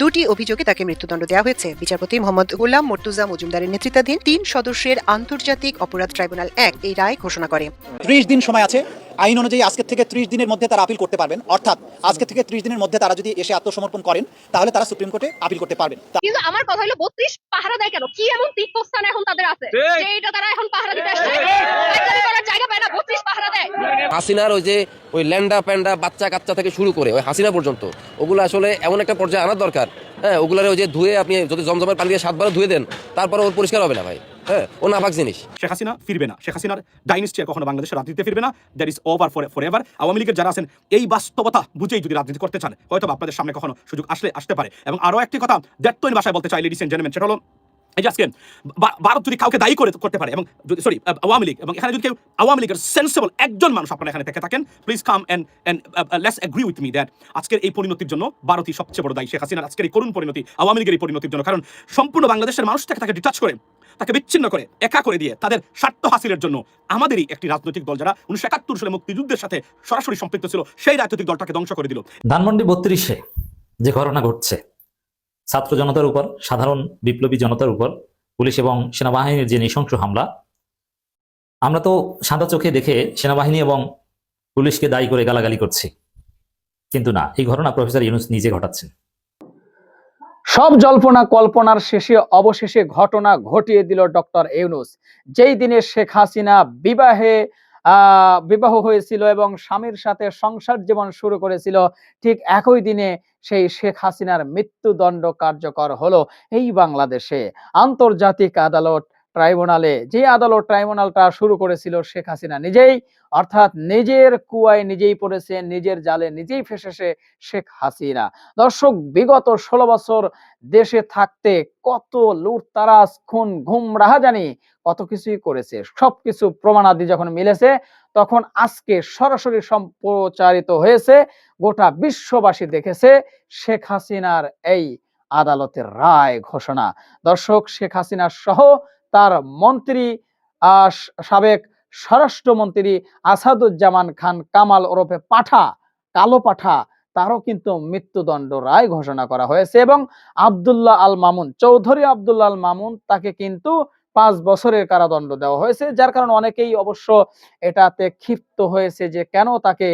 দুটি অভিযোগে তাকে মৃত্যুদণ্ড দেওয়া হয়েছে। বিচারপতি মোহাম্মদ গোলাম মর্তুজা মজুমদারের নেতৃত্বাধীন ৩ সদস্যের আন্তর্জাতিক অপরাধ ট্রাইব্যুনাল ১ এই রায় ঘোষণা করে। ৩০ দিন সময় আছে আইন অনুযায়ী। আজকে থেকে ৩০ দিনের মধ্যে তারা আপিল করতে পারবেন। অর্থাৎ আজকে থেকে ৩০ দিনের মধ্যে তারা যদি এসে আত্মসমর্পণ করেন তাহলে তারা সুপ্রিম কোর্টে আপিল করতে পারবেন। কিন্তু আমার কথা হলো ৩২ পাহারা দেয় কেন? কি এমন তীর্থস্থান এখন তাদের আছে যে এটা তারা এখন পাহারা দিতে আসছে? পায়চারি করার জায়গা পায় না, ৩২ পাহারা দেয়। হাসিনার ওই যে ওই ল্যান্ডা প্যান্ডা বাচ্চা কাচ্চা থেকে শুরু করে ওই হাসিনা পর্যন্ত ওগুলো আসলে এমন একটা পর্যায়ে আনার দরকার। হ্যাঁ, ওগুলার ওই যে ধুয়ে আপনি যদি জমজমের পানি দিয়ে ৭ বার ধুয়ে দেন তারপরে ওর পরিষ্কার হবে না ভাই। হ্যাঁ, ও নাপাক জিনিস। শেখ হাসিনা ফিরবে না। শেখ হাসিনার ডাইনেস্টি কখনো বাংলাদেশের রাজনীতিতে ফিরবে না। That is over for ever. Awami লীগের যারা আছেন এই বাস্তবতা বুঝেই যদি রাজনীতি করতে চান হয়তো আপনাদের সামনে কখনো সুযোগ আসতে পারে। এবং আরো একটি কথা দ্যাটতৈন ভাষায় বলতে চাই লেডিস এন্ড জেন্টলম্যান, সেটা হলো এই যে আজকে ভারত যদি কাউকে দায়ী করতে পারে এবং সরি আওয়ামী লীগ, এবং এখানে যদি কেউ আওয়ামী লীগের সেন্সেবল একজন মানুষ আপনারা এখানে থেকে থাকেন, please come and let's agree with me that আজকের এই পরিণতির জন্য ভারতই সবচেয়ে বড় দায়ী। শেখ হাসিনার আজকের এই করুণ পরিণতি আওয়ামী লীগের এই পরিণতির জন্য। কারণ সম্পূর্ণ বাংলাদেশের মানুষ থেকে তাকে ডিটাচ করে, তাকে বিচ্ছিন্ন করে, একা করে দিয়ে তাদের স্বার্থ হাসিলের জন্য আমাদেরই একটি রাজনৈতিক দল যারা 1971 সালে মুক্তিযুদ্ধের সাথে সরাসরি সম্পৃক্ত ছিল সেই রাজনৈতিক দলটাকে ধ্বংস করে দিল। ধানমন্ডি ৩২-এ যে ঘটনা ঘটছে, ছাত্র জনতার উপর, সাধারণ বিপ্লবী জনতার উপর পুলিশ এবং সেনাবাহিনীর যে নৃশংস হামলা, আমরা তো সাদা চোখে দেখে সেনাবাহিনী এবং পুলিশকে দায়ী করে গালাগালি করছি, কিন্তু না, এই ঘটনা প্রফেসর ইউনূস নিজে ঘটাচ্ছেন। সব জল্পনা কল্পনার শেষে অবশেষে ঘটনা ঘটিয়ে দিল ডক্টর ইউনূস। যেই দিনে শেখ হাসিনা বিবাহ হয়েছিল এবং স্বামীর সাথে সংসার জীবন শুরু করেছিল, ঠিক একই দিনে সেই শেখ হাসিনার মৃত্যুদণ্ড কার্যকর হলো এই বাংলাদেশে। আন্তর্জাতিক আদালত ট্রাইব্যুনালে, যে আদালত ট্রাইব্যুনালটা শুরু করেছিল শেখ হাসিনা নিজেই, অর্থাৎ নিজের কুয়ায় নিজেই পড়েছে, নিজের জালে নিজেই ফেসেছে শেখ হাসিনা। দর্শক, বিগত 16 বছর দেশে থাকতে কত লুটতারাজ, খুন, ঘুম, রাহাজানি, কত কিছুই করেছে। সবকিছু প্রমাণাদি যখন মিলেছে তখন আজকে সরাসরি সম্প্রচারিত হয়েছে, গোটা বিশ্ববাসী দেখেছে শেখ হাসিনার এই আদালতের রায় ঘোষণা। দর্শক, শেখ হাসিনা সহ তার মন্ত্রী, সাবেক স্বরাষ্ট্রমন্ত্রী আসাদুজ্জামান খান কামাল ওরফে পাঠা, কালো পাঠা, তারও কিন্তু মৃত্যুদণ্ড রায় ঘোষণা করা হয়েছে। এবং আব্দুল্লাহ আল মামুন, চৌধুরী আব্দুল্লাহ আল মামুন, তাকে কিন্তু 5 বছরের কারাদণ্ড দেওয়া হয়েছে। যার কারণে অনেকেই অবশ্য এটাতে ক্ষিপ্ত হয়েছে যে কেন তাকে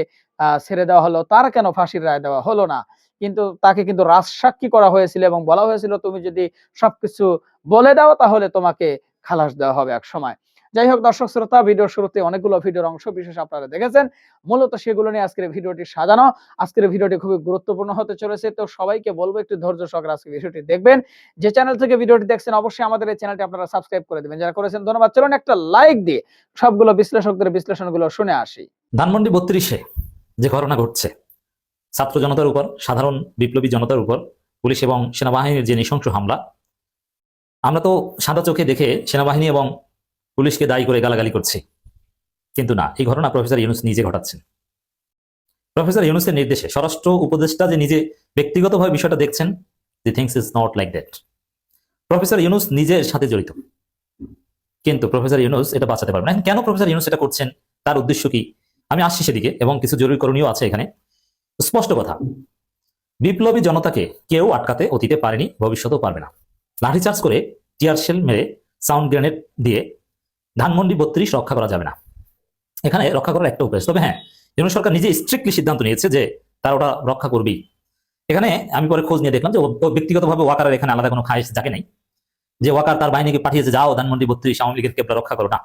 ছেড়ে দেওয়া হলো, তার কেন ফাঁসির রায় দেওয়া হলো না। কিন্তু তাকে কিন্তু রাজসাক্ষী করা হয়েছিল এবং বলা হয়েছিল তুমি যদি সবকিছু বলে দাও তাহলে তোমাকে খালাস দেওয়া হবে এক সময়। যাই হোক দর্শক শ্রোতা, ভিডিওর শুরুতে অনেকগুলো ভিডিওর অংশ বিশেষ আপনারা দেখেছেন, মূলত সেগুলো নিয়ে আজকের ভিডিওটি সাজানো। আজকের ভিডিওটি খুবই গুরুত্বপূর্ণ হতে চলেছে, তো সবাইকে বলবো একটু ধৈর্য সহকারে আজকে ভিডিওটি দেখবেন। যে চ্যানেল থেকে ভিডিওটি দেখছেন অবশ্যই আমাদের এই চ্যানেলটি আপনারা সাবস্ক্রাইব করে দিবেন, যারা করেছেন ধন্যবাদ। চলুন একটা লাইক দিয়ে সবগুলো বিশ্লেষকদের বিশ্লেষণগুলো শুনে আসি। ধানমন্ডি ৩২-এ যে ঘটনা ঘটছে, ছাত্র জনতার উপর, সাধারণ বিপ্লবী জনতার উপর পুলিশ এবং সেনাবাহিনীর যে নৃশংস হামলা, আমরা তো সাদা চোখে দেখে সেনাবাহিনী এবং পুলিশকে দায়ী করে গালাগালি করছি, কিন্তু না, এই ঘটনা প্রফেসর ইউনূস নিজে ঘটাচ্ছেন। প্রফেসর ইউনূসের নির্দেশে স্বরাষ্ট্র উপদেষ্টা যে নিজে ব্যক্তিগতভাবে বিষয়টা দেখছেন, দি things is not like that. Professor Yunus নিজের সাথে জড়িত, কিন্তু প্রফেসর ইউনূস এটা বাঁচাতে পারবে না। কেন প্রফেসর ইউনূস এটা করছেন, তার উদ্দেশ্য কি, আমি আসছি সেদিকে, এবং কিছু জরুরি করণীয় আছে এখানে। স্পষ্ট কথা, বিপ্লবী জনতাকে কেউ আটকাতে অতীতে পারেনি, ভবিষ্যতেও পারবে না। লাঠিচার্জ করে, টিয়ার শেল মেরে, সাউন্ড গ্রেনেড দিয়ে ধানমন্ডি ৩২ রক্ষা করা যাবে না। এখানে রক্ষা করার একটা উপায়, তবে হ্যাঁ, ইউনূস সরকার নিজে স্ট্রিক্টলি সিদ্ধান্ত নিয়েছে যে তারা ওটা রক্ষা করবেই। এখানে আমি পরে খোঁজ নিয়ে দেখলাম যে ব্যক্তিগতভাবে ওয়াকারের এখানে আলাদা কোনো খায়েশ জাগে নাই যে ওয়াকার তার বাহিনীকে পাঠিয়েছে, যাও ধানমন্ডি ৩২ আওয়ামী লীগের কেবলা রক্ষা করো, না,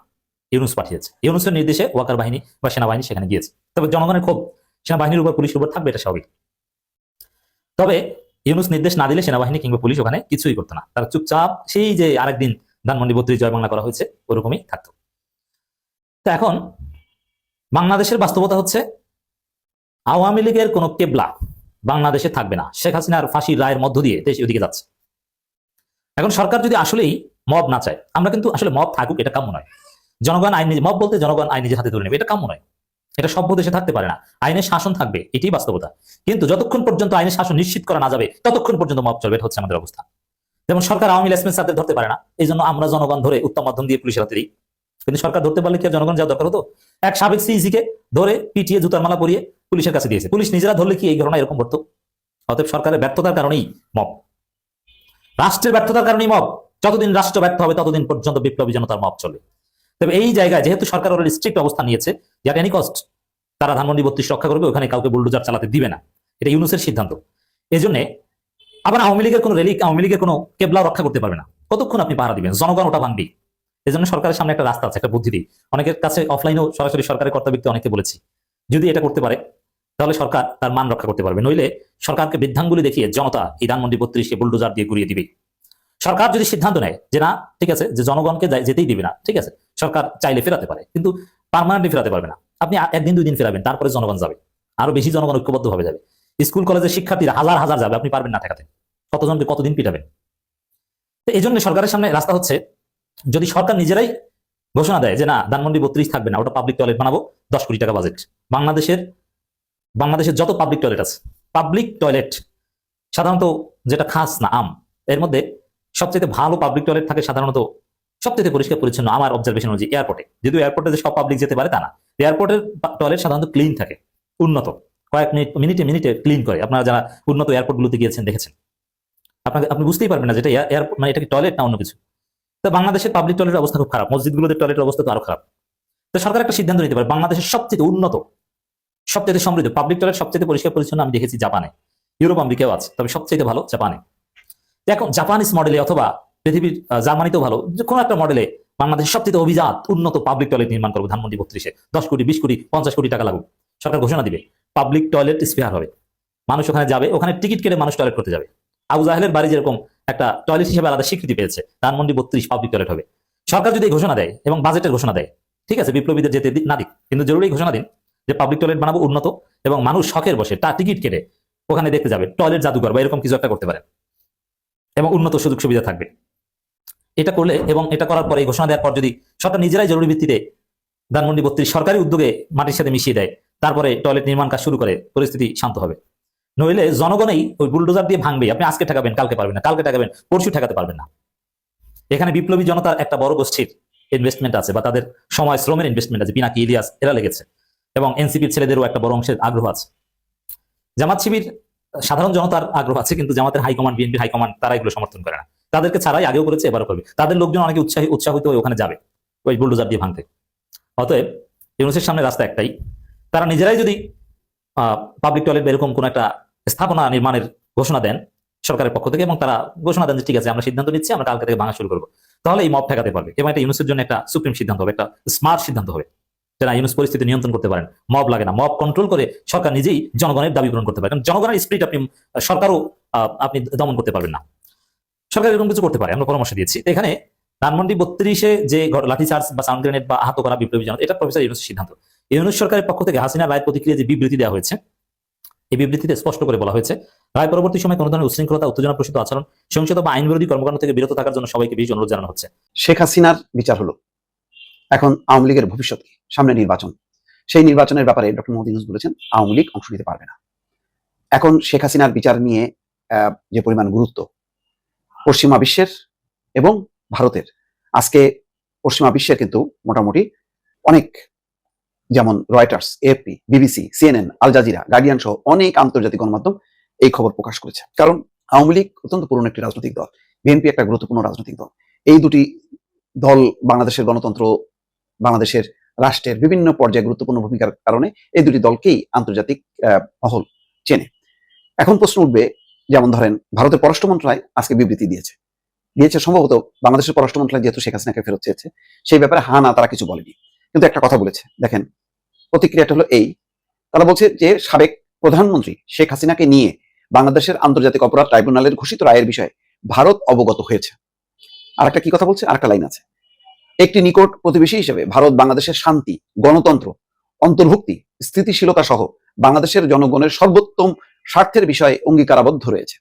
ইউনূস পাঠিয়েছে। ইউনূসের নির্দেশে ওয়াকার বাহিনী বা সেনাবাহিনী সেখানে গিয়েছে। তবে জনগণের ক্ষোভ সেনাবাহিনীর উপর, পুলিশের উপর থাকবে, এটা স্বাভাবিক। তবে ইউনূস নির্দেশ না দিলে সেনাবাহিনী কিংবা পুলিশ ওখানে কিছুই করতো না, তারা চুপচাপ সেই যে আরেকদিন ধানমন্ডি ৩২ জয় বাংলা করা হয়েছে ওরকমই থাকতো। তো এখন বাংলাদেশের বাস্তবতা হচ্ছে আওয়ামী লীগের কোনো কেবলা বাংলাদেশে থাকবে না। শেখ হাসিনার ফাঁসির রায়ের মধ্য দিয়ে দেশ ওদিকে যাচ্ছে। এখন সরকার যদি আসলেই মব না চায়, আমরা কিন্তু আসলে মব থাকুক, এটা কাম্য নয়। জনগণ আইন নিজে, মব বলতে জনগণ আইন নিজের হাতে তুলে নেবে, এটা কাম্য নয়। এটা সভ্য দেশে থাকতে পারে না। আইনের শাসন থাকবে, এটাই বাস্তবতা। কিন্তু যতক্ষণ পর্যন্ত আইনের শাসন নিশ্চিত করা না যাবে ততক্ষণ পর্যন্ত মব চলবে, এটা হচ্ছে আমাদের অবস্থা। যেমন সরকার আওয়ামী লেসমেন্সারদের ধরতে পারে না, এই জন্য আমরা জনগণ ধরে উত্তম মাধ্যম দিয়ে পুলিশের হাতে দিই। কিন্তু সরকার ধরতে পারলে কি জনগণ যাওয়া দরকার হতো? এক সাবেক সিইসিকে ধরে পিটিয়ে জুতার মালা পরিয়ে পুলিশের কাছে দিয়েছে, পুলিশ নিজেরা ধরলে কি এই ঘটনা এরকম ঘটতো? অতএব সরকারের ব্যর্থতার কারণেই মব। রাষ্ট্রের ব্যর্থতার কারণে মব, যতদিন রাষ্ট্র ব্যর্থ হবে ততদিন পর্যন্ত বিপ্লবী জনতার মব চলবে। তবে এই জায়গায় যেহেতু সরকার অলরেডি স্ট্রিক্ট অবস্থান নিয়েছে যে এনি কস্ট তারা ধানমন্ডি 32 রক্ষা করবে, ওখানে কাউকে বুলডোজার চালাতে দিবে না, এটা ইউনূসের সিদ্ধান্ত। এই জন্য আবার আওয়ামী লীগের কোনো রেলিক, আওয়ামী লীগের কোনো কেবলাও রক্ষা করতে পারবে না। কতক্ষণ আপনি পাহারা দিবেন? জনগণ ওটা ভাঙবি। এই জন্য সরকারের সামনে একটা রাস্তা আছে, একটা বুদ্ধি দিই। অনেকের কাছে অফলাইনেও সরাসরি সরকারের কর্তা ব্যক্তি অনেকে বলেছি, যদি এটা করতে পারে তাহলে সরকার তার মান রক্ষা করতে পারবে, নইলে সরকারকে বৃদ্ধাঙ্গুলি দেখিয়ে জনতা এই ধানমন্ডি 32কে বুলডোজার দিয়ে ঘুরিয়ে দিবে। সরকার যদি সিদ্ধান্ত নেয় যে না ঠিক আছে, যে জনগণকে যেতেই দিবে না, ঠিক আছে, সরকার চাইলে ফেরাতে পারে, কিন্তু পার্মানেন্টলি ফেরাতে পারবে না। আপনি একদিন 2 দিন ফেরাবেন, তারপরে জনগণ যাবে, আরো বেশি জনগণ ঐক্যবদ্ধ ভাবে যাবে। স্কুল কলেজের শিক্ষার্থীরা হাজার হাজার যাবে, আপনি পারবেন না ঠেকাতে। কতজনকে কতদিন পিটাবেন? তো এই জন্য সরকারের সামনে রাস্তা হচ্ছে, যদি সরকার নিজেরাই ঘোষণা দেয় যে না ধানমন্ডি 32 থাকবে না, ওটা পাবলিক টয়লেট বানাবো, 10 কোটি টাকা বাজেট। বাংলাদেশের যত পাবলিক টয়লেট আছে, পাবলিক টয়লেট সাধারণত যেটা খাস না আম, এর মধ্যে সবচেয়ে ভালো পাবলিক টয়লেট থাকে সাধারণত, সবচেয়ে পরিষ্কার পরিচ্ছন্ন আমার অবজারভেশন অনুযায়ী এয়ারপোর্টে। যদিও এয়ারপোর্টে যে সব পাবলিক যেতে পারে তা না, এয়ারপোর্টের টয়লেট সাধারণত ক্লিন থাকে, উন্নত, কয়েক মিনিটে ক্লিন করে। আপনারা যারা উন্নত এয়ারপোর্টগুলোতে গিয়েছেন দেখেছেন, আপনি বুঝতেই পারবেন না যেটা এয়ারপোর্ট, মানে এটা কি টয়লেট না অন্য কিছু। তো বাংলাদেশের পাবলিক টয়লেটের অবস্থা খুব খারাপ, মসজিদগুলোতে টয়লেটের অবস্থা তো আরো খারাপ। তো সরকার একটা সিদ্ধান্ত নিতে পারে, বাংলাদেশের সবচেয়ে উন্নত, সবচেয়ে সমৃদ্ধ পাবলিক টয়লেট, সবচেয়ে পরিষ্কার পরিচ্ছন্ন আমি দেখেছি জাপানে, ইউরোপ আমেরিকাও আছে, তবে সবচেয়ে ভালো জাপানে। এখন জাপানিজ মডেলে অথবা পৃথিবীর জার্মানিতেও ভালো, যে কোনো একটা মডেলে বাংলাদেশের সবচেয়ে অভিজাত উন্নত পাবলিক টয়লেট নির্মাণ করবো ধানমন্ডি 32-এ। 10 কোটি 20 কোটি 50 কোটি টাকা লাগুক, সরকার ঘোষণা দিবে, পাবলিক টয়লেট স্পেয়ার হবে, মানুষ ওখানে যাবে, ওখানে টিকিট কেটে মানুষ টয়লেট করতে যাবে। আবু জাহেলের বাড়ি যেরকম একটা টয়লেট হিসেবে আলাদা স্বীকৃতি পেয়েছে, ধানমন্ডি 32 পাবলিক টয়লেট হবে। সরকার যদি ঘোষণা দেয় এবং বাজেটের ঘোষণা দেয়, ঠিক আছে, বিপ্লবীদের যেতে না দিক, কিন্তু জরুরি ঘোষণা দিন যে পাবলিক টয়লেট বানাবো উন্নত, এবং মানুষ শখের বসে টিকিট কেটে ওখানে দেখতে যাবে, টয়লেট জাদুঘর বা এরকম কিছু একটা করতে পারেন, এবং উন্নত সুযোগ সুবিধা থাকবে। এটা করলে এবং এটা করার পরে, ঘোষণা দেওয়ার পর যদি সরকার নিজেরাই জরুরি ভিত্তিতে ধানমন্ডি 32 সরকারি উদ্যোগে মাটির সাথে মিশিয়ে দেয়, তারপরে টয়লেট নির্মাণ কাজ শুরু করে, পরিস্থিতি শান্ত হবে। নইলে জনগণই ওই বুলডোজার দিয়ে ভাঙবে। আপনি আজকে ঠেকাবেন, কালকে পারবেন না, কালকে ঠেকাবেন, পরশু ঠেকাতে পারবেন না। এখানে বিপ্লবী জনতার একটা বড় গোষ্ঠীর ইনভেস্টমেন্ট আছে, বা তাদের সময় শ্রমের ইনভেস্টমেন্ট আছে, পিনাকি, ইলিয়াস এরা লেগেছে, এবং এনসিপির ছেলেদেরও একটা বড় অংশের আগ্রহ আছে। জামাত শিবির সাধারণ জনতার আগ্রহ আছে, কিন্তু জামাতের হাইকমান্ড, বিএনপির হাইকমান্ড তারা এগুলো সমর্থন করে না। তাদেরকে ছাড়াই আগেও করেছে, এবারও করবে। তাদের লোকজন অনেকে উৎসাহিত হয়ে ওখানে যাবে ওই বুলডোজার দিয়ে ভাঙতে। অতএব ইউনূসের সামনে রাস্তা একটাই, তারা নিজেরাই যদি পাবলিক টয়লেট বা এরকম কোন একটা স্থাপনা নির্মাণের ঘোষণা দেন সরকারের পক্ষ থেকে, এবং তারা ঘোষণা দেন যে ঠিক আছে আমরা সিদ্ধান্ত নিচ্ছি, আমরা কালকে থেকে ভাঙা শুরু করবো, তাহলে এই মব ঠেকাতে পারবে। এবং এটা ইউনূসের জন্য একটা সুপ্রিম সিদ্ধান্ত হবে, একটা স্মার্ট সিদ্ধান্ত হবে, যে না, ইউনূস পরিস্থিতি নিয়ন্ত্রণ করতে পারেন, মব লাগে না, মব কন্ট্রোল করে সরকার নিজেই জনগণের দাবি পূরণ করতে পারে। কারণ জনগণের স্পিরিট আপনি সরকারও আপনি দমন করতে পারবেন না। সরকার এরকম কিছু করতে পারে, আমরা পরামর্শ দিয়েছি। এখানে ধানমন্ডি 32-এ যে লাঠিচার্জ বা সাউন্ড গ্রেনেড বা আহত করা বিপ্লবী জনতা, এটা প্রফেসর ইউনূসের সিদ্ধান্ত। ইউনূস সরকারের পক্ষ থেকে হাসিনা রায়ের প্রতিক্রিয়া যে বিবৃতি দেওয়া হয়েছে, এই বিবৃতিতে স্পষ্ট করে বলা হয়েছে, রায় পরবর্তী সময় কোনো ধরনের উশৃঙ্খলতা, উত্তেজনা প্রসূত আচরণ, সহিংসতা বা আইন বিরোধী কর্মকাণ্ড থেকে বিরত থাকার জন্য সবাইকে বেশি অনুরোধ জানানো হচ্ছে। শেখ হাসিনার বিচার হলো, এখন আওয়ামী লীগের ভবিষ্যৎ কি? সামনে নির্বাচন, সেই নির্বাচনের ব্যাপারে ডক্টর মোহাম্মদ ইউনূস বলেছেন আওয়ামী লীগ অংশ নিতে পারবে না। এখন শেখ হাসিনার বিচার নিয়ে যে পরিমাণ গুরুত্ব পশ্চিমা বিশ্বের এবং ভারতের, আজকে পশ্চিমা বিশ্বের কিন্তু মোটামুটি অনেক, যেমন Reuters, AFP, BBC, CNN, Al Jazeera, Guardian সহ অনেক আন্তর্জাতিক গণমাধ্যম এই খবর প্রকাশ করেছে। কারণ আওয়ামী লীগ অত্যন্ত পুরনো একটি রাজনৈতিক দল, বিএনপি একটা গুরুত্বপূর্ণ রাজনৈতিক দল। এই দুটি দল বাংলাদেশের গণতন্ত্র, বাংলাদেশের রাষ্ট্রের বিভিন্ন পর্যায়ে গুরুত্বপূর্ণ ভূমিকার কারণে এই দুটি দলকেই আন্তর্জাতিক মহল চেনে। এখন প্রশ্ন উঠবে, যেমন ধরেন ভারতের পররাষ্ট্র মন্ত্রণালয় আজকে বিবৃতি দিয়েছে সম্ভবত বাংলাদেশের পররাষ্ট্র মন্ত্রণালয় যেহেতু শেখ হাসিনাকে ফেরত চেয়েছে, সেই ব্যাপারে হা না তারা কিছু বলেনি, কিন্তু একটা কথা বলেছে। দেখেন প্রতিক্রিয়াটা হলো এই, তারা বলছে যে সাবেক প্রধানমন্ত্রী শেখ হাসিনাকে নিয়ে বাংলাদেশের আন্তর্জাতিক অপরাধ ট্রাইব্যুনালের ঘোষিত রায়ের বিষয়ে ভারত অবগত হয়েছে। আরেকটা কি কথা বলছে, আরেকটা লাইন আছে, একটি নিকট প্রতিবেশী হিসেবে ভারত বাংলাদেশের শান্তি, গণতন্ত্র, অন্তর্ভুক্তি, স্থিতিশীলতা সহ বাংলাদেশের জনগণের সর্বোত্তম স্বার্থের বিষয়ে অঙ্গীকারাবদ্ধ রয়েছে।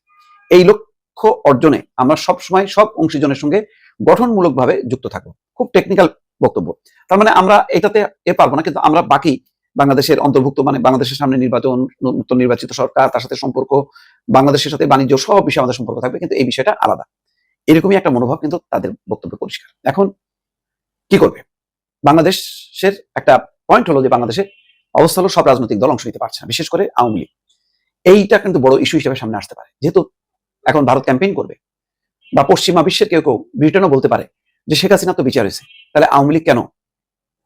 এই লক্ষ্য অর্জনে আমরা সবসময় সব অংশীজনের সঙ্গে গঠনমূলকভাবে যুক্ত থাকবো। খুব টেকনিক্যাল বক্তব্য। তার মানে আমরা এটাতে পারবো না, কিন্তু আমরা বাকি বাংলাদেশের অন্তর্ভুক্ত, মানে বাংলাদেশের সামনে নির্বাচন, নতুন নির্বাচিত সরকার, তার সাথে সম্পর্ক, বাংলাদেশের সাথে বাণিজ্য, সব বিষয়ে আমাদের সম্পর্ক থাকবে, কিন্তু এই বিষয়টা আলাদা। এরকমই একটা মনোভাব কিন্তু তাদের বক্তব্য পরিষ্কার। এখন কি করবে বাংলাদেশের একটা পয়েন্ট হলো যে বাংলাদেশের অবস্থা হলো সব রাজনৈতিক দল অংশ নিতে পারছে না, বিশেষ করে আওয়ামী লীগ। এইটা কিন্তু বড় ইস্যু হিসেবে সামনে আসতে পারে, যেহেতু এখন ভারত ক্যাম্পেইন করবে। বা পশ্চিমা বিশ্বের কেউ কেউ ব্রিটেনও বলতে পারে যে শেখ হাসিনা তো বিচার হয়েছে, তাহলে আওয়ামী লীগ কেন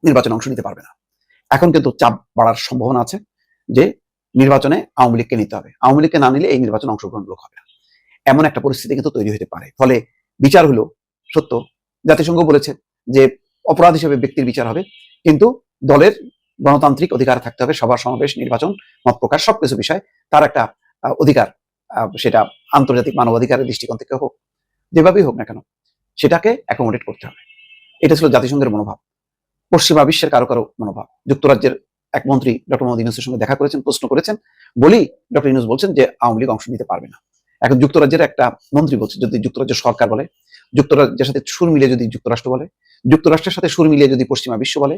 নির্বাচনে অংশ নিতে পারবে না? এখন কিন্তু চাপ বাড়ার সম্ভাবনা আছে যে নির্বাচনে আওয়ামী লীগকে নিতে হবে, আওয়ামী লীগকে না নিলে এই নির্বাচনে অংশগ্রহণমূলক হবে না, এমন একটা পরিস্থিতি কিন্তু তৈরি হতে পারে। ফলে বিচার হলো সত্য, জাতিসংঘ বলেছে যে অপরাধ হিসেবে ব্যক্তির বিচার হবে, কিন্তু দলের গণতান্ত্রিক অধিকার থাকতে হবে, সভা সমাবেশ, নির্বাচন, মত প্রকাশ, সবকিছু বিষয় তার একটা অধিকার, সেটা আন্তর্জাতিক মানবাধিকারের দৃষ্টিকোণ থেকে হোক, যেভাবেই হোক না কেন সেটাকে অ্যাকোমোডেট করতে হবে। এটা ছিল জাতিসংঘের মনোভাব, পশ্চিমা বিশ্বের কারো কারো মনোভাব। যুক্তরাজ্যের এক মন্ত্রী ডক্টর মোহাম্মদ ইউনূসের সঙ্গে দেখা করেছেন, প্রশ্ন করেছেন, বলেই ডক্টর ইউনূস বলছেন যে আওয়ামী লীগ অংশ নিতে পারবে না। এখন যুক্তরাজ্যের একটা মন্ত্রী বলছে, যদি যুক্তরাজ্য সরকার বলে, যুক্তরাজ্যের সাথে সুর মিলিয়ে যদি যুক্তরাষ্ট্র বলে, যুক্তরাষ্ট্রের সাথে সুর মিলিয়ে যদি পশ্চিমা বিশ্ব বলে,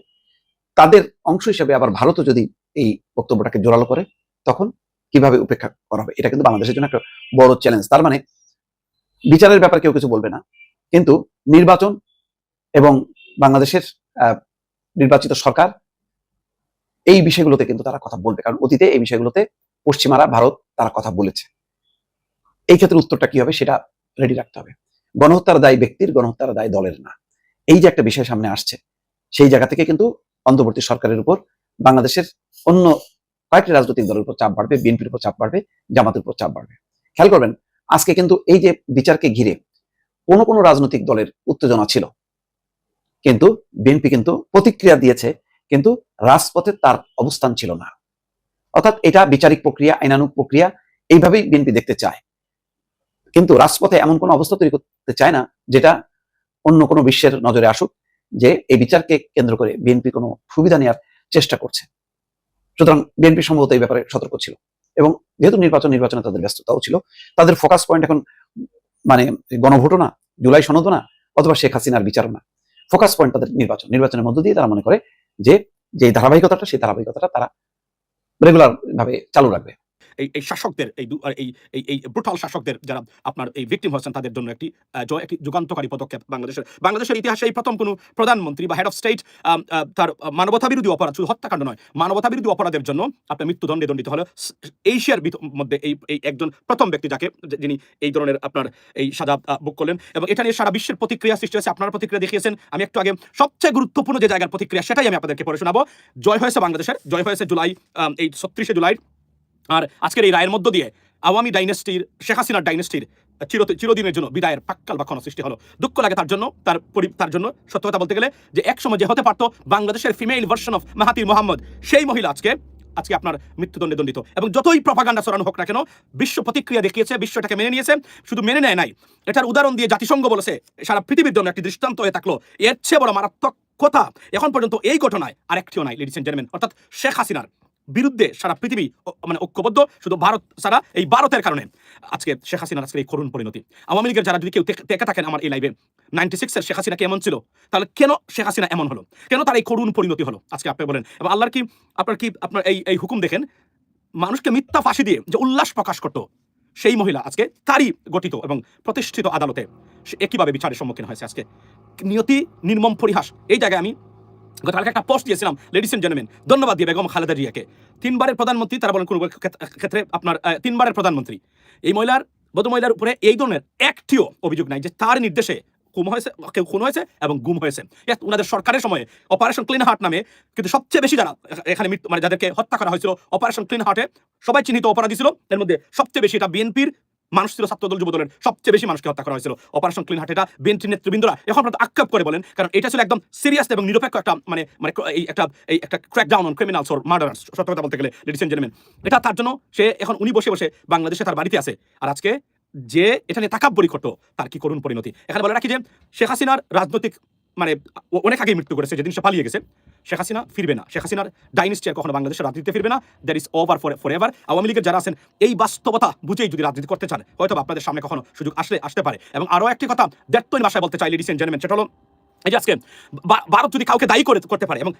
তাদের অংশ হিসেবে আবার ভারতও যদি এই বক্তব্যটাকে জোরালো করে, তখন কিভাবে উপেক্ষা করা হবে? এটা কিন্তু বাংলাদেশের জন্য একটা বড় চ্যালেঞ্জ। তার মানে বিচারের ব্যাপারে কেউ কিছু বলবে না, কিন্তু নির্বাচন এবং বাংলাদেশের নির্বাচিত সরকার, এই বিষয়গুলোতে কিন্তু তারা কথা বলবে, কারণ অতীতে এই বিষয়গুলোতে পশ্চিমারা, ভারত, তারা কথা বলেছে। এই ক্ষেত্রে উত্তরটা কি হবে সেটা রেডি রাখতে হবে। গণহত্যার দায় ব্যক্তির, গণহত্যার দায় দলের না, এই যে একটা বিষয় সামনে আসছে, সেই জায়গা থেকে কিন্তু অন্তর্বর্তী সরকারের উপর বাংলাদেশের অন্য কয়েকটি রাজনৈতিক দলের উপর চাপ বাড়বে, বিএনপির উপর চাপ বাড়বে, জামাতের উপর চাপ বাড়বে। খেয়াল করবেন, আজকে কিন্তু এই যে বিচারকে ঘিরে কোনো কোনো রাজনৈতিক দলের উত্তেজনা ছিল, কিন্তু বিএনপি কিন্তু প্রতিক্রিয়া দিয়েছে, কিন্তু রাজপথে তার অবস্থান ছিল না। অর্থাৎ এটা বিচারিক প্রক্রিয়া, আইনানুগ প্রক্রিয়া, এইভাবেই বিএনপি দেখতে চায়, কিন্তু রাজপথে এমন কোনো অবস্থা তৈরি করতে চায় না যেটা অন্য কোনো বিশ্বের নজরে আসুক যে এই বিচারকে কেন্দ্র করে বিএনপি কোনো সুবিধা নেওয়ার চেষ্টা করছে। সুতরাং বিএনপি সম্ভবত এই ব্যাপারে সতর্ক ছিল, এবং যেহেতু নির্বাচনে তাদের ব্যস্ততাও ছিল, তাদের ফোকাস পয়েন্ট এখন মানে গণভোটও না, জুলাই সনদও না, অথবা শেখ হাসিনার বিচারও না, ফোকাস পয়েন্ট তাদের নির্বাচনের মধ্য দিয়ে তারা মনে করে যে ধারাবাহিকতাটা, সেই ধারাবাহিকতাটা তারা রেগুলার ভাবে চালু রাখবে। এই শাসকদের এই ব্রুটাল শাসকদের যারা আপনার এই ভিকটিম হয়েছেন, তাদের জন্য একটি যুগান্তকারী পদক্ষেপ বাংলাদেশের ইতিহাসে এই প্রথম কোনো প্রধানমন্ত্রী বা হেড অফ স্টেট তার মানবতা বিরোধী অপরাধ, শুধু হত্যাকাণ্ড নয়, মানবতা বিরোধী অপরাধের জন্য আপনার মৃত্যুদণ্ডে দণ্ডিত হলো এশিয়ার মধ্যে এই একজন প্রথম ব্যক্তি যিনি এই ধরনের আপনার এই সাজা ভোগ করলেন। এবং এটা নিয়ে সারা বিশ্বের প্রতিক্রিয়া সৃষ্টি হয়েছে, আপনারা প্রতিক্রিয়া দেখিয়েছেন। আমি একটু আগে সবচেয়ে গুরুত্বপূর্ণ যে জায়গার প্রতিক্রিয়া, সেটাই আমি আপনাদেরকে পড়ে শোনাবো। জয় হয়েছে বাংলাদেশের, জয় হয়েছে জুলাই, এই 36 জুলাই। আর আজকের এই রায়ের মধ্য দিয়ে আওয়ামী ডাইনেস্টির, শেখ হাসিনার ডাইনেস্টির চিরদিনের জন্য বিদায়ের পাক্কাল বাক্ষণ সৃষ্টি হলো। দুঃখ লাগে তার জন্য, তার জন্য সত্য কথা বলতে গেলে, যে একসময় যে হতে পারতো বাংলাদেশের female version of Mahathir Mohammad, সেই মহিলা আজকে আপনার মৃত্যুদণ্ডে দণ্ডিত। এবং যতই প্রপাগান্ডা ছড়ানো হোক না কেন, বিশ্ব প্রতিক্রিয়া দেখিয়েছে, বিশ্ব এটাকে মেনে নিয়েছে। শুধু মেনে নেয় নাই, এটার উদাহরণ দিয়ে জাতিসংঘ বলেছে সারা পৃথিবীর জন্য একটি দৃষ্টান্ত হয়ে থাকলো। এর চেয়ে বড় মারাত্মক কথা এখন পর্যন্ত এই ঘটনায় আরেকটিও নাই, লেডিস এন্ড জেন্টলম্যান। অর্থাৎ শেখ হাসিনার বিরুদ্ধে সারা পৃথিবী মানে ঐক্যবদ্ধ, শুধু ভারত ছাড়া। এই ভারতের কারণে আজকে শেখ হাসিনার আজকে এই করুণ পরিণতি। আওয়ামী লীগের যারা যদি কেউ দেখে থাকেন আমার এই লাইভে, 96-এর শেখ হাসিনা কেমন ছিল, তাহলে কেন শেখ হাসিনা এমন হলো, কেন তার এই করুণ পরিণতি হলো, আজকে আপনি বলেন। এবং আপনার এই হুকুম দেখেন, মানুষকে মিথ্যা ফাঁসি দিয়ে যে উল্লাস প্রকাশ করতো সেই মহিলা আজকে তারই গঠিত এবং প্রতিষ্ঠিত আদালতে সে একইভাবে বিচারের সম্মুখীন হয়েছে। আজকে নিয়তি নির্মম পরিহাস। এই জায়গায় আমি গতকালকে একটা পোস্ট দিয়েছিলাম, লেডিস এন্ড জেন্টলম্যান, ধন্যবাদ দিয়ে বেগম খালেদা জিয়াকে, 3 বারের প্রধানমন্ত্রী, তারা বলেন কোন ক্ষেত্রে আপনার 3 বারের প্রধানমন্ত্রী। এই ভদ্রমহিলার উপরে এই ধরনের একটিও অভিযোগ নাই যে তার নির্দেশে কেউ খুন হয়েছে এবং গুম হয়েছে। ওনাদের সরকারের সময়ে অপারেশন ক্লিন হার্ট নামে, কিন্তু সবচেয়ে বেশি যারা এখানে মানে যাদেরকে হত্যা করা হয়েছিল অপারেশন ক্লিন হার্টে, সবাই চিহ্নিত অপরাধী ছিল। এর মধ্যে সবচেয়ে বেশি এটা বিএনপির মানুষ ছিল, ছাত্রদল যুবদলের সবচেয়ে বেশি মানুষকে হত্যা করা হয়েছিল অপারেশন ক্লিন হার্ট। এটা বিএনপি নেতৃবৃন্দরা এখন পর্যন্ত আক্ষেপ করে বলেন, কারণ এটা ছিল একদম সিরিয়াস এবং নিরপেক্ষ একটা মানে একটা crack down on criminals or murderers. সত্য কথা বলতে গেলে লেডিস এন্ড জেন্টলম্যান, এটা তার জন্য সে এখন উনি বসে বসে বাংলাদেশে তার বাড়িতে আছে। আর আজকে যে এটা নিয়ে তাকাব্বরি করতো, তার কি করুণ পরিণতি। এখানে বলে রাখি যে শেখ হাসিনার রাজনৈতিক মানে অনেক আগে মৃত্যু করেছে, যেদিন সে পালিয়ে গেছে। শেখ হাসিনা ফিরবে না, শেখ হাসিনার ডাইনেস্টি আর কখনো বাংলাদেশের রাজনীতিতে ফিরবে না। That is over for ever. Awami লীগের যারা আছেন এই বাস্তবতা বুঝেই যদি রাজনীতি করতে চান, হয়তো আপনাদের সামনে কখনো সুযোগ আসতে পারে। এবং আরো একটি কথা দ্ব্যর্থহীন ভাষায় বলতে চাই, লেডিস এন্ড জেন্টলম্যান, সেটা হলো এই যে আজকে ভারত যদি কাউকে দায়ী করতে পারে, এবং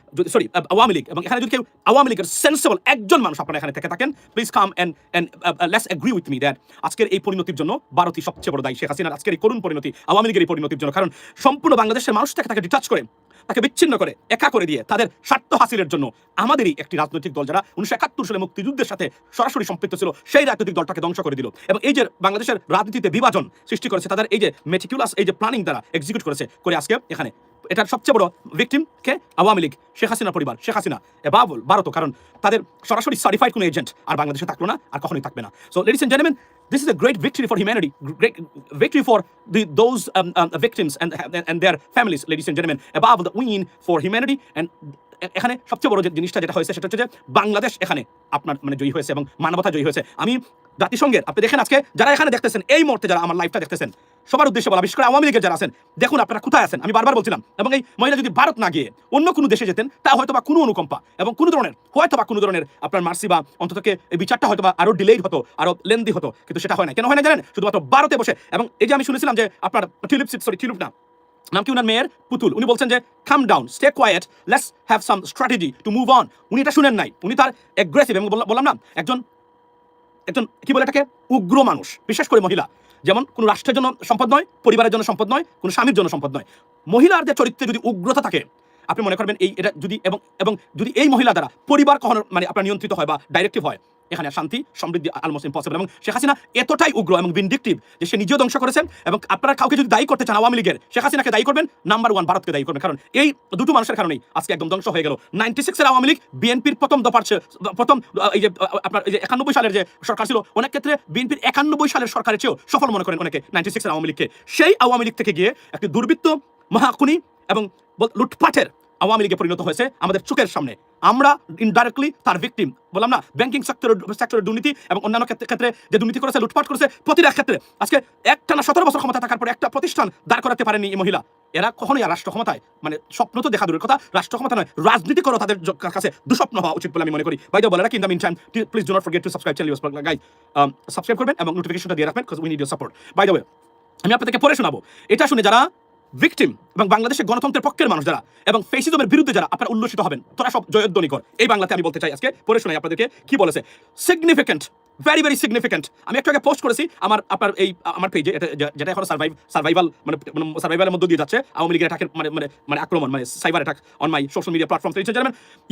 আওয়ামী লীগ, এবং এখানে যদি কেউ আওয়ামী লীগের সেন্সেবল একজন মানুষ আপনারা এখানে থেকে থাকেন, please come and let's agree with me that আজকের এই পরিণতির জন্য ভারতই সবচেয়ে বড় দায়ী। শেখ হাসিনার আজকের এই করুণ পরিণতি আওয়ামী লীগের এই পরিণতির জন্য, কারণ সম্পূর্ণ বাংলাদেশের মানুষ থেকে তাকে ডিটাচ করে তাকে বিচ্ছিন্ন করে একা করে দিয়ে তাদের স্বার্থ হাসিলের জন্য আমাদেরই একটি রাজনৈতিক দল যারা 1971 সালে মুক্তিযুদ্ধের সাথে সরাসরি সম্পৃক্ত ছিল সেই রাজনৈতিক দলটাকে ধ্বংস করে দিল এবং এই যে বাংলাদেশের রাজনীতিতে বিভাজন সৃষ্টি করেছে তাদের এই যে মেটিকুলাস এই যে প্ল্যানিং দ্বারা এক্সিকিউট করেছে করে আজকে এখানে এটার সবচেয়ে বড় ভিকটিম কে আওয়ামী লীগ, শেখ হাসিনার পরিবার, শেখ হাসিনা এবাবল ভারত, কারণ তাদের সরাসরি সার্টিফাইড কোনো এজেন্ট আর বাংলাদেশে থাকলো না আর কখনোই থাকবে না। So ladies and gentleman, this is a great victory for humanity, great victory for those victims and their families, ladies and gentlemen, above the win for humanity. And এখানে সবচেয়ে বড় যে জিনিসটা যেটা হয়েছে সেটা হচ্ছে যে বাংলাদেশ এখানে আপনার মানে জয়ী হয়েছে এবং মানবতা জয়ী হয়েছে। আমি জাতিসংঘের আপনি দেখেন আজকে যারা এখানে দেখতেছেন এই মুহূর্তে যারা আমার লাইভটা দেখতেছেন সবার উদ্দেশ্যে বলা, বিশেষ করে আওয়ামী লীগের যারা আছেন, দেখুন আপনারা কোথায় আছেন। আমি বারবার বলছিলাম এবং এই মহিলা যদি ভারত না গিয়ে অন্য কোনো দেশে যেতেন তা হয়তো বা কোনো অনুকম্পা এবং কোনো ধরনের আপনার মার্সি বা অন্ততকে এই বিচারটা হয়তো বা আরো ডিলেড হতো, আরো লেন্দি হতো, কিন্তু সেটা হয় না। কেন হয় না জানেন? শুধুমাত্র ভারতে বসে। এবং এই যে আমি শুনেছিলাম যে আপনার টিউলিপ না নাম কি ওনার মেয়ের পুতুল, উনি বলছেন যে calm down, stay quiet, let's have some strategy to move on. উনি এটা শুনেন নাই, উনি তার অ্যাগ্রেসিভ এবং বললাম না একজন কি বলে এটাকে উগ্র মানুষ, বিশেষ করে মহিলা, যেমন কোনো রাষ্ট্রের জন্য সম্পদ নয়, পরিবারের জন্য সম্পদ নয়, কোনো স্বামীর জন্য সম্পদ নয়। মহিলার যে চরিত্রে যদি উগ্রতা থাকে আপনি মনে করবেন এই এটা যদি এবং যদি এই মহিলা দ্বারা পরিবার কখনো মানে আপনার নিয়ন্ত্রিত হয় বা ডাইরেক্টিভ হয়, এখানে শান্তি সমৃদ্ধি অলমোস্ট ইম্পসিবল। এবং শেখ হাসিনা এতটাই উগ্র এবং ভিন্ডিকটিভ যে সে নিজেও ধ্বংস করেছেন। এবং আপনারা কাউকে যদি দায়ী করতে চান আওয়ামী লীগের, শেখ হাসিনাকে দায়ী করবেন, নাম্বার 1 ভারতকে দায়ী করবেন, কারণ এই দুটো মানুষের কারণেই আজকে একদম ধ্বংস হয়ে গেল। 96-এর আওয়ামী লীগ বিএনপির প্রথম এই যে আপনার এই যে 91 সালের যে সরকার ছিল, অনেক ক্ষেত্রে বিএনপির 91 সালের সরকারের চেয়েও সফল মনে করেন অনেকে 96-এর আওয়ামী লীগকে। সেই আওয়ামী লীগ থেকে গিয়ে একটি দুর্বৃত্ত, মহাখুনি এবং লুটপাটের আওয়ামী লীগে পরিণত হয়েছে আমাদের চোখের সামনে। আমরা ইনডাইরেক্টলি তার ভিকটিম। বললাম না, ব্যাংকিং সেক্টরের দুর্নীতি এবং অন্যান্য ক্ষেত্রে যে দুর্নীতি করেছে, লুটপাট করেছে, প্রতিটা ক্ষেত্রে আজকে একটানা 17 বছর ক্ষমতা থাকার পরে একটা প্রতিষ্ঠান দাঁড় করাতে পারেনি এই মহিলা। এরা কখনোই রাষ্ট্র ক্ষমতায় মানে স্বপ্ন তো দেখা দূরের কথা, রাষ্ট্র ক্ষমতা নয়, রাজনীতি করো তাদের কাছে দুঃস্বপ্ন হওয়া উচিত বলে আমি মনে করি। বাই দ্য বলে রাখি, in the meantime please do not forget to subscribe channel guys, subscribe করবেন এবং নোটিফিকেশনটা দিয়ে রাখবেন, because we need your support. By the way, আমি আপনাদেরকে পড়ে শোনাবো, এটা শুনে যারা ভিকটিম এবং বাংলাদেশের গণতন্ত্রের পক্ষের মানুষ যারা এবং ফেসিজমের বিরুদ্ধে যারা আপনারা উল্লসিত হবেন, তোরা সব জয়ধ্বনি কর। এই বাংলাতে আমি বলতে চাই আজকে পড়ে শোনাই আপনাদেরকে কি বলেছে। Significant, very very significant. আমি একটু আগে পোস্ট করেছি আমার পেজে, যেটা এখন সার্ভাইভালের মধ্যে দিয়ে যাচ্ছে আওয়ামী লীগের অ্যাটাকের মানে আক্রমণ, মানে cyber attack on my social media platform.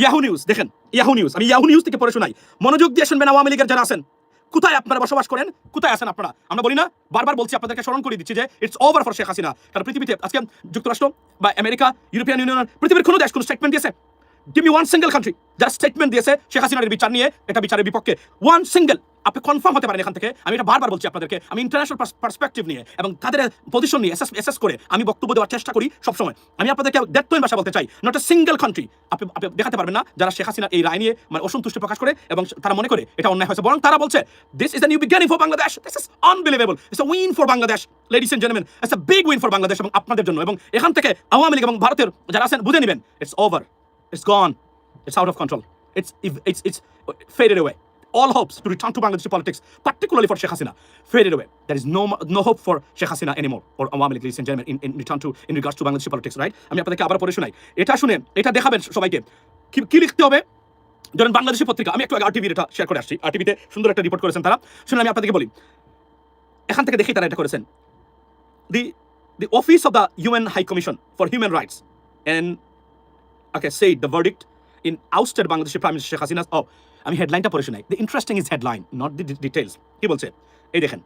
Yahoo news দেখেন, ইয়াহু নিউজ, আমি ইয়াহু নিউজ থেকে পড়ে শোনাই, মনোযোগ দিয়ে শুনবেন আওয়ামী লীগের যারা আছেন, কোথায় আপনারা বসবাস করেন, কোথায় আছেন আপনারা। আমরা বলি না, বারবার বলছি, আপনাদেরকে স্মরণ করে দিচ্ছি যে it's over for Sheikh Hasina. কারণ পৃথিবীতে আজকে যুক্তরাষ্ট্র বা আমেরিকা, ইউরোপিয়ান ইউনিয়ন, পৃথিবীর কোনো দেশ কোনো স্টেটমেন্ট দিয়েছে? Give me one single country যারা স্টেটমেন্ট দিয়েছে শেখ হাসিনার বিচার নিয়ে, এটা বিচারের বিপক্ষে, ওয়ান সিঙ্গেল। আপনি কনফার্ম হতে পারেন এখান থেকে। আমি এটা বারবার বলছি আপনাদেরকে, আমি ইন্টারন্যাশনাল পার্সপেক্টিভ নিয়ে এবং তাদের পজিশন নিয়ে অ্যাসেস করে আমি বক্তব্য দেওয়ার চেষ্টা করি সবসময়। আমি আপনাদেরকে দ্ব্যর্থহীন ভাষা বলতে চাই, নট এ সিঙ্গেল কান্ট্রি আপনি দেখাতে পারবেন না যারা শেখ হাসিনা এই রায় নিয়ে মানে অসন্তুষ্টি প্রকাশ করে এবং তারা মনে করে এটা অন্যায় হয়েছে। বরং তারা বলছে this is a new beginning for Bangladesh, this is unbelievable, it's a win for Bangladesh, ladies and gentleman, it's a big win for Bangladesh এবং আপনাদের জন্য। এবং এখান থেকে আওয়ামী লীগ এবং ভারতের যারা আছেন বুঝে নেবেন, it's over, it's gone, it's out of control, it's faded away. All hopes to return to Bangladeshi politics, particularly for Sheikh Hasina, faded away. There is no hope for Sheikh Hasina anymore, or Awami League, ladies and gentlemen, in regards to Bangladeshi politics, right? আমি আপনাদেরকে আবার পড়ে শোনাই, এটা শুনে এটা দেখাবেন সবাইকে কি লিখতে হবে। ধরেন বাংলাদেশি পত্রিকা, আমি একটু আগে আরটিভির এটা শেয়ার করে আসছি, আরটিভিতে সুন্দর একটা রিপোর্ট করেছেন তারা, শুনে আমি আপনাদেরকে বলি, এখান থেকে দেখি তারা এটা করেছেন। The Office of the UN High Commission for Human Rights and said the verdict in ousted Bangladeshi Prime Minister Sheikh Hasina's আমি হেডলাইনটা পড়ে শোনাই। The interesting is headline, not the details. কি বলছে এই দেখেন,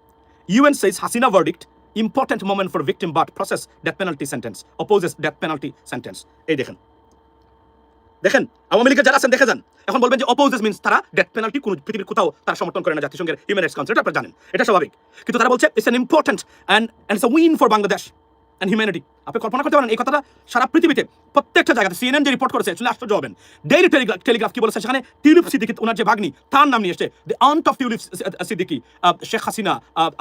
UN says Hasina verdict important moment for victim but process death penalty sentence, opposes death penalty sentence. এই দেখেন আওয়ামী লীগের যারা আছেন দেখে যান। এখন বলবেন যে অপোজেস মিন্স তারা ডেথ পেনাল্টি কোন পৃথিবীর কোথাও তারা সমর্থন করে না, জাতিসংঘের হিউম্যান রাইটস কাউন্সিল, আপনারা জানেন, এটা স্বাভাবিক। কিন্তু তারা বলছে it's an important and it's a win for Bangladesh and humanity. আপনি কল্পনা করতে পারেন এই কথাটা সারা পৃথিবীতে প্রত্যেকটা জায়গাতে CNN যে রিপোর্ট করেছে শুনে আশ্চর্য হবেন। ডেইলি টেলিগ্রাফ কি বলেছে, সেখানে টিউলিপ সিদ্দিকি ওনার যে ভাগ্নি তার নাম নিয়ে এসছে, the aunt of Tulip Siddiqui, Sheikh Hasina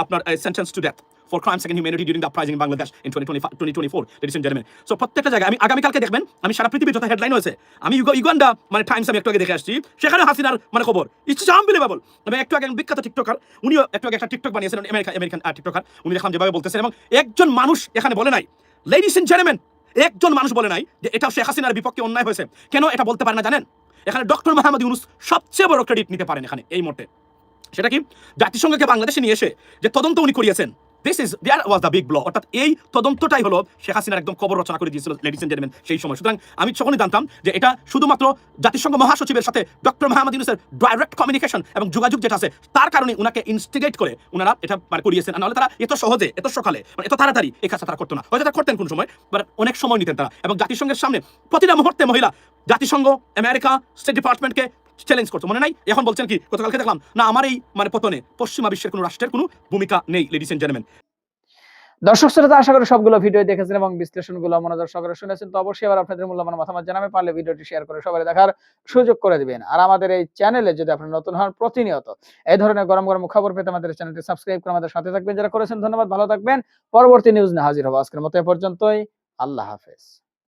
আপনার sentence to death for crimes against humanity during the uprising in Bangladesh in 2024, ladies and gentlemen. So প্রত্যেকটা জায়গায় আমি আগামীকালকে দেখবেন, আমি সারা পৃথিবীর যত হেডলাইন হয়েছে, আমি ইউগান্ডা মানে টাইমস আমি একটু আগে দেখে আসছি, সেখানে হাসিনার মানে খবর ইটস আনবিলিভেবল। এবং একটু আগে বিখ্যাত টিকটকার, উনিও একটু আগে একটা টিকটক বানিয়েছেন, আমেরিকান টিকটকার, উনি দেখলাম যেভাবে বলতেছেন, এবং একজন মানুষ এখানে বলে নাই, লেডিস এন্ড জেন্টলম্যান, একজন মানুষ বলে নাই যে এটা শেখ হাসিনার বিপক্ষে অন্যায় হয়েছে। কেন এটা বলতে পারে না জানেন? এখানে ডক্টর মোহাম্মদ ইউনূস সবচেয়ে বড় ক্রেডিট নিতে পারেন এখানে এই মুহূর্তে। সেটা কি, জাতিসংঘকে বাংলাদেশে নিয়ে এসে যে তদন্ত উনি করিয়েছেন, দেয়ার ওয়াজ দ্য বিগ ব্ল, অর্থাৎ এই তদন্তটাই হলো শেখ হাসিনার একদম কবর রচনা করে দিয়েছিল লেডিস এন্ড জেন্টলম্যান সেই সময়। সুতরাং আমি তখনই জানতাম যে এটা শুধুমাত্র জাতিসংঘ মহাসচিবের সাথে ডক্টর মোহাম্মদ ইউনূসের ডাইরেক্ট কমিউনিকেশন এবং যোগাযোগ যেটা আছে তার কারণে উনাকে ইনস্টিগেট করে উনারা এটা মানে করিয়েছেন। নাহলে তারা এত সহজে, এত সকালে, মানে এত তাড়াতাড়ি এই কাজটা তারা করতো না। হয়তো তারা করতেন কোন সময়, বাট অনেক সময় নিতেন তারা। এবং জাতিসংঘের সামনে প্রতিটা মুহূর্তে মহিলা জাতিসংঘ, আমেরিকা, স্টেট ডিপার্টমেন্টকে চ্যালেঞ্জ করতো, মনে নাই? এখন বলছেন কি, গতকালকে দেখলাম না আমার এই মানে পতনে পশ্চিমা বিশ্বের কোনো রাষ্ট্রের কোনো ভূমিকা নেই। লেডিস এন্ড জেন্টলম্যান, দর্শক শ্রোতা, আশা করি সবগুলো ভিডিও দেখেছেন এবং বিশ্লেষণগুলো মনোযোগ সহকারে শুনেছেন। তো অবশ্যই আবার আপনাদের মূল্যবান মতামত জানাবেন, পারলে ভিডিওটি শেয়ার করে সবাই দেখার সুযোগ করে দিবেন। আর আমাদের এই চ্যানেলে যদি আপনি নতুন হন, প্রতিনিয়ত এই ধরনের গরম গরম খবর পেতে আমাদের চ্যানেলটি সাবস্ক্রাইব করে আমাদের সাথে থাকবেন। যারা করেছেন ধন্যবাদ, ভালো থাকবেন। পরবর্তী নিউজ নিয়ে হাজির হবো। আজকের মতো এ পর্যন্তই। আল্লাহ হাফেজ।